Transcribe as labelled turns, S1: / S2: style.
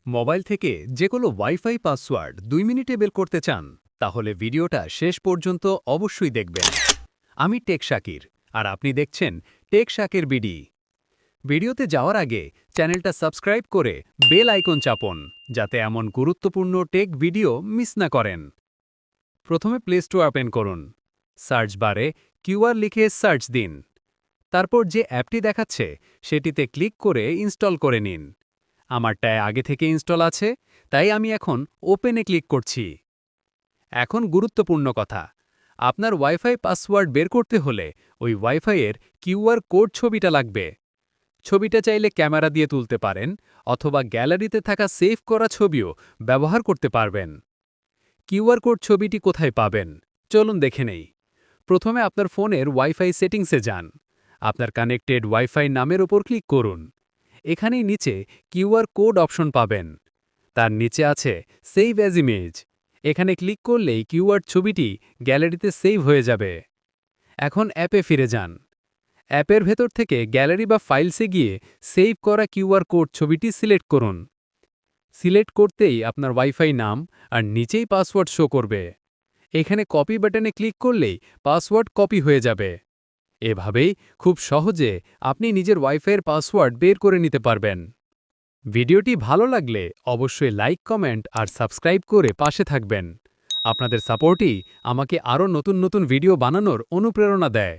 S1: Mobile থেকে যে কোনো ওয়াইফাই পাসওয়ার্ড 2 মিনিটে বের করতে চান তাহলে ভিডিওটা শেষ পর্যন্ত অবশ্যই দেখবেন। আমি টেক শাকির আর আপনি দেখছেন টেক শাকির বিডি। ভিডিওতে যাওয়ার আগে চ্যানেলটা সাবস্ক্রাইব করে বেল আইকন চাপুন যাতে এমন গুরুত্বপূর্ণ টেক ভিডিও মিস না করেন। প্রথমে প্লে স্টোর ওপেন করুন। সার্চ বারে কিউআর লিখে সার্চ দিন। তারপর যে অ্যাপটি দেখাচ্ছে সেটিতে ক্লিক করে ইনস্টল করে নিন। আমারটায় আগে থেকে ইনস্টল আছে, তাই আমি এখন ওপেনে ক্লিক করছি। এখন গুরুত্বপূর্ণ কথা, আপনার ওয়াইফাই পাসওয়ার্ড বের করতে হলে ওই ওয়াইফাইয়ের কিউআর কোড ছবিটা লাগবে। ছবিটা চাইলে ক্যামেরা দিয়ে তুলতে পারেন অথবা গ্যালারিতে থাকা সেভ করা ছবিও ব্যবহার করতে পারবেন। কিউআর কোড ছবিটি কোথায় পাবেন চলুন দেখে নেই। প্রথমে আপনার ফোনের ওয়াইফাই সেটিংসে যান। আপনার কানেক্টেড ওয়াইফাই নামের ওপর ক্লিক করুন। এখানেই নিচে কিউআর কোড অপশন পাবেন। তার নিচে আছে সেভ অ্যাজ ইমেজ। এখানে ক্লিক করলেই কিউআর ছবিটি গ্যালারিতে সেভ হয়ে যাবে। এখন অ্যাপে ফিরে যান। অ্যাপের ভেতর থেকে গ্যালারি বা ফাইলসে গিয়ে সেভ করা কিউআর কোড ছবিটি সিলেক্ট করুন। সিলেক্ট করতেই আপনার ওয়াইফাই নাম আর নিচেই পাসওয়ার্ড শো করবে। এখানে কপি বাটনে ক্লিক করলেই পাসওয়ার্ড কপি হয়ে যাবে। এভাবেই খুব সহজে আপনি নিজের ওয়াইফাইয়ের পাসওয়ার্ড বের করে নিতে পারবেন। ভিডিওটি ভালো লাগলে অবশ্যই লাইক, কমেন্ট আর সাবস্ক্রাইব করে পাশে থাকবেন। আপনাদের সাপোর্টই আমাকে আরও নতুন নতুন ভিডিও বানানোর অনুপ্রেরণা দেয়।